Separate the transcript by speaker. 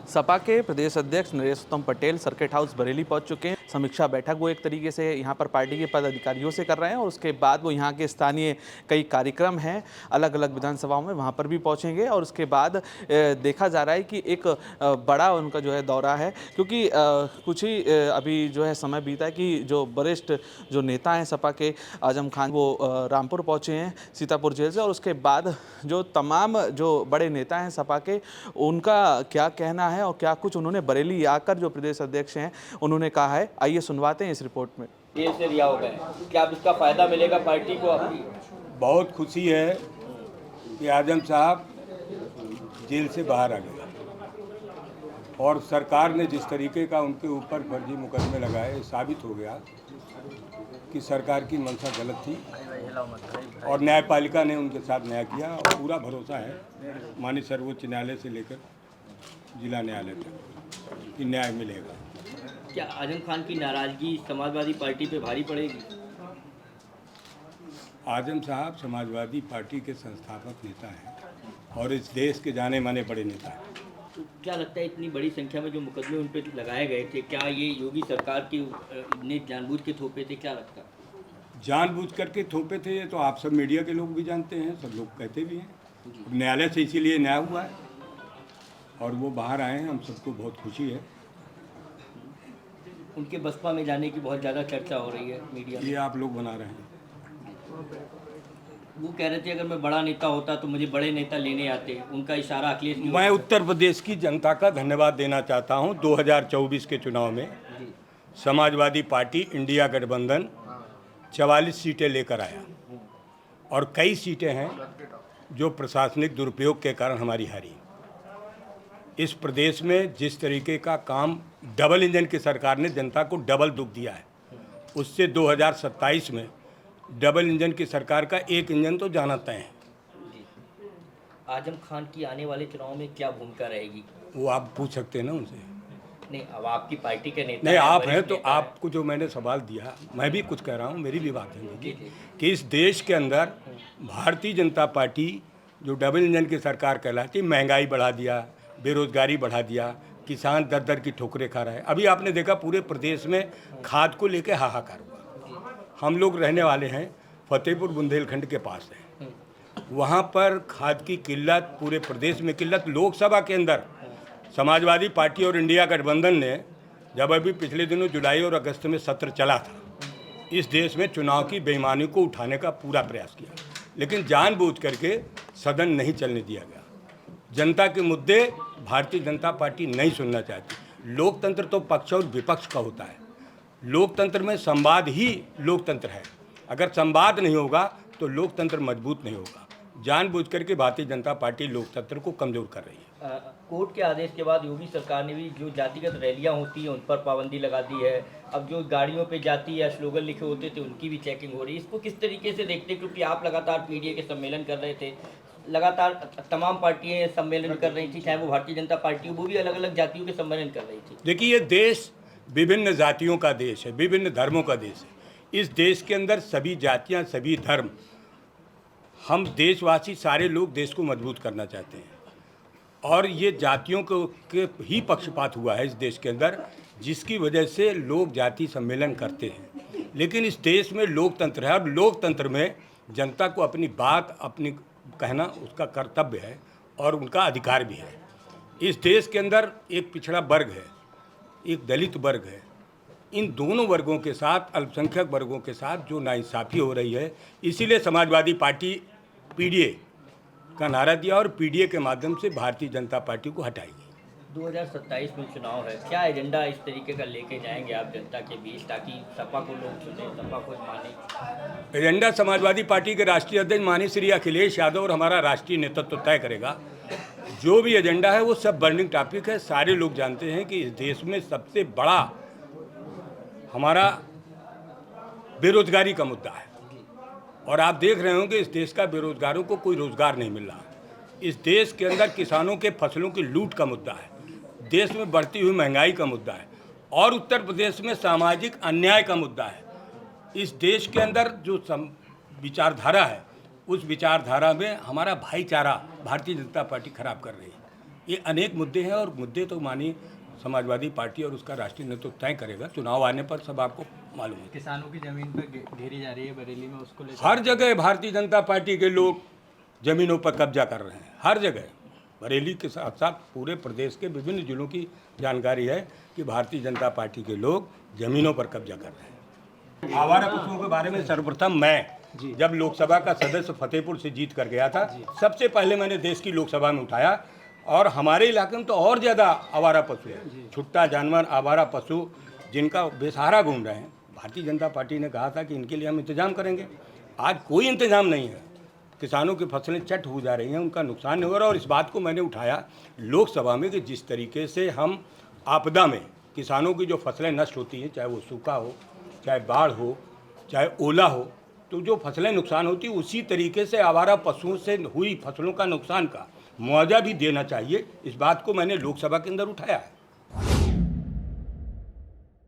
Speaker 1: सपा के प्रदेश अध्यक्ष Naresh Patel circuit house Bareilly पहुंच चुके हैं। समीक्षा बैठक वो एक तरीके से यहां पर पार्टी के पदाधिकारियों से कर रहे हैं और उसके बाद वो यहां के स्थानीय कई कार्यक्रम हैं अलग अलग विधानसभाओं में, वहां पर भी पहुंचेंगे। और उसके बाद देखा जा रहा है कि एक बड़ा उनका जो है दौरा है, क्योंकि कुछ ही अभी जो है समय बीता है कि जो वरिष्ठ जो नेता हैं सपा के, आजम खान, वो रामपुर पहुंचे हैं सीतापुर जेल से। और उसके बाद जो तमाम जो बड़े नेता हैं सपा के, उनका क्या कहना है और क्या कुछ उन्होंने बरेली आकर जो प्रदेश अध्यक्ष हैं उन्होंने कहा है, आइए सुनवाते हैं इस रिपोर्ट में।
Speaker 2: जेल से रिहा हो गए, क्या अब इसका फायदा मिलेगा पार्टी को? आपकी
Speaker 3: बहुत खुशी है कि आजम साहब जेल से बाहर आ गए और सरकार ने जिस तरीके का उनके ऊपर फर्जी मुकदमे लगाए, साबित हो गया कि सरकार की मंशा गलत थी और न्यायपालिका ने उनके साथ न्याय किया। और पूरा भरोसा है माननीय सर्वोच्च न्यायालय से लेकर जिला न्यायालय तक कि न्याय मिलेगा।
Speaker 2: क्या आजम खान की नाराजगी समाजवादी पार्टी पे भारी पड़ेगी?
Speaker 3: आजम साहब समाजवादी पार्टी के संस्थापक नेता हैं और इस देश के जाने माने बड़े नेता हैं।
Speaker 2: तो क्या लगता है इतनी बड़ी संख्या में जो मुकदमे उन पर लगाए गए थे, क्या ये योगी सरकार की ने जानबूझ के थोपे थे? क्या लगता है?
Speaker 3: जानबूझ करके थोपे थे, ये तो आप सब मीडिया के लोग भी जानते हैं, सब लोग कहते भी हैं। न्यायालय से इसीलिए न्याय हुआ है और वो बाहर आए हैं, हम सबको बहुत खुशी है।
Speaker 2: उनके बसपा में जाने की बहुत ज़्यादा चर्चा हो रही है मीडिया में।
Speaker 3: ये आप लोग बना रहे हैं।
Speaker 2: वो कह रहे थे अगर मैं बड़ा नेता होता तो मुझे बड़े नेता लेने आते, उनका इशारा अखिलेश।
Speaker 3: मैं उत्तर प्रदेश की जनता का धन्यवाद देना चाहता हूं। 2024 के चुनाव में समाजवादी पार्टी इंडिया गठबंधन 44 सीटें लेकर आया और कई सीटें हैं जो प्रशासनिक दुरुपयोग के कारण हमारी हारी। इस प्रदेश में जिस तरीके का काम डबल इंजन की सरकार ने जनता को डबल दुख दिया है, उससे 2027 में डबल इंजन की सरकार का एक इंजन तो जाना तय है।
Speaker 2: आजम खान की आने वाले चुनाव में क्या भूमिका रहेगी?
Speaker 3: वो आप पूछ सकते हैं ना उनसे।
Speaker 2: नहीं, अब आपकी पार्टी के नेता
Speaker 3: नहीं, आप हैं
Speaker 2: वरिष्ठ
Speaker 3: तो
Speaker 2: नेता हैं।
Speaker 3: आपको जो मैंने सवाल दिया, मैं भी कुछ कह रहा हूँ, मेरी भी बात है कि इस देश के अंदर भारतीय जनता पार्टी जो डबल इंजन की सरकार कहलाती, महंगाई बढ़ा दिया, बेरोजगारी बढ़ा दिया, किसान दर दर की ठोकरें खा रहे हैं। अभी आपने देखा पूरे प्रदेश में खाद को लेकर हाहाकार हुआ। हम लोग रहने वाले हैं फतेहपुर बुंदेलखंड के पास है, वहाँ पर खाद की किल्लत, पूरे प्रदेश में किल्लत। लोकसभा के अंदर समाजवादी पार्टी और इंडिया गठबंधन ने जब अभी पिछले दिनों जुलाई और अगस्त में सत्र चला था, इस देश में चुनाव की बेईमानी को उठाने का पूरा प्रयास किया, लेकिन जानबूझ करके सदन नहीं चलने दिया गया। जनता के मुद्दे भारतीय जनता पार्टी नहीं सुनना चाहती। लोकतंत्र तो पक्ष और विपक्ष का होता है। लोकतंत्र में संवाद ही लोकतंत्र है। अगर संवाद नहीं होगा तो लोकतंत्र मजबूत नहीं होगा। जानबूझ करके भारतीय जनता पार्टी लोकतंत्र को कमजोर कर रही है।
Speaker 2: कोर्ट के आदेश के बाद योगी सरकार ने भी जो जातिगत रैलियां होती हैं उन पर पाबंदी लगा दी है। अब जो गाड़ियों पे जाति या स्लोगन लिखे होते थे उनकी भी चेकिंग हो रही है। इसको किस तरीके से देखते हैं? क्योंकि आप लगातार पीडीए के सम्मेलन कर रहे थे, लगातार तमाम पार्टियां सम्मेलन कर रही थी, चाहे वो भारतीय जनता पार्टी हो, वो भी अलग अलग जातियों के सम्मेलन कर रही थी।
Speaker 3: देखिए, ये देश विभिन्न जातियों का देश है, विभिन्न धर्मों का देश है। इस देश के अंदर सभी जातियां, सभी धर्म, हम देशवासी सारे लोग देश को मजबूत करना चाहते हैं और ये जातियों के ही पक्षपात हुआ है इस देश के अंदर, जिसकी वजह से लोग जाति सम्मेलन करते हैं। लेकिन इस देश में लोकतंत्र है और लोकतंत्र में जनता को अपनी बात, अपनी कहना उसका कर्तव्य है और उनका अधिकार भी है। इस देश के अंदर एक पिछड़ा वर्ग है, एक दलित वर्ग है। इन दोनों वर्गों के साथ, अल्पसंख्यक वर्गों के साथ जो नाइंसाफ़ी हो रही है, इसीलिए समाजवादी पार्टी पीडीए का नारा दिया और पीडीए के माध्यम से भारतीय जनता पार्टी को हटाएगी।
Speaker 2: 2027 में चुनाव है, क्या एजेंडा इस तरीके का लेके जाएंगे आप जनता के बीच ताकि सपा को लोग चुने, सपा को माने?
Speaker 3: एजेंडा समाजवादी पार्टी के राष्ट्रीय अध्यक्ष माननीय श्री अखिलेश यादव और हमारा राष्ट्रीय नेतृत्व तय करेगा। जो भी एजेंडा है वो सब बर्निंग टॉपिक है। सारे लोग जानते हैं कि इस देश में सबसे बड़ा हमारा बेरोजगारी का मुद्दा है और आप देख रहे होंगे इस देश का बेरोजगारों को कोई रोजगार नहीं मिल रहा। इस देश के अंदर किसानों के फसलों की लूट का मुद्दा है, देश में बढ़ती हुई महंगाई का मुद्दा है और उत्तर प्रदेश में सामाजिक अन्याय का मुद्दा है। इस देश के अंदर जो विचारधारा है, उस विचारधारा में हमारा भाईचारा भारतीय जनता पार्टी खराब कर रही है। ये अनेक मुद्दे हैं और मुद्दे तो मानिए समाजवादी पार्टी और उसका राष्ट्रीय नेतृत्व तय करेगा। चुनाव आने पर सब आपको मालूम है।
Speaker 4: किसानों की जमीन पर घेरी जा रही है बरेली में, उसको लेकर
Speaker 3: हर जगह भारतीय जनता पार्टी के लोग जमीनों पर कब्जा कर रहे हैं, हर जगह। बरेली के साथ साथ पूरे प्रदेश के विभिन्न जिलों की जानकारी है कि भारतीय जनता पार्टी के लोग जमीनों पर कब्जा कर रहे हैं। आवारा पशुओं के बारे में सर्वप्रथम मैं जब लोकसभा का सदस्य फतेहपुर से जीत कर गया था, सबसे पहले मैंने देश की लोकसभा में उठाया। और हमारे इलाके में तो और ज़्यादा आवारा पशु है, छुट्टा जानवर, आवारा पशु जिनका बेसहारा घूम रहे हैं। भारतीय जनता पार्टी ने कहा था कि इनके लिए हम इंतजाम करेंगे। आज कोई इंतजाम नहीं है। किसानों की फसलें चट हो जा रही हैं, उनका नुकसान नहीं हो रहा। और इस बात को मैंने उठाया लोकसभा में कि जिस तरीके से हम आपदा में किसानों की जो फसलें नष्ट होती हैं, चाहे वो सूखा हो, चाहे बाढ़ हो, चाहे ओला हो, तो जो फसलें नुकसान होती उसी तरीके से आवारा पशुओं से हुई फसलों का नुकसान का मुआवजा भी देना चाहिए। इस बात को मैंने लोकसभा के अंदर उठाया है।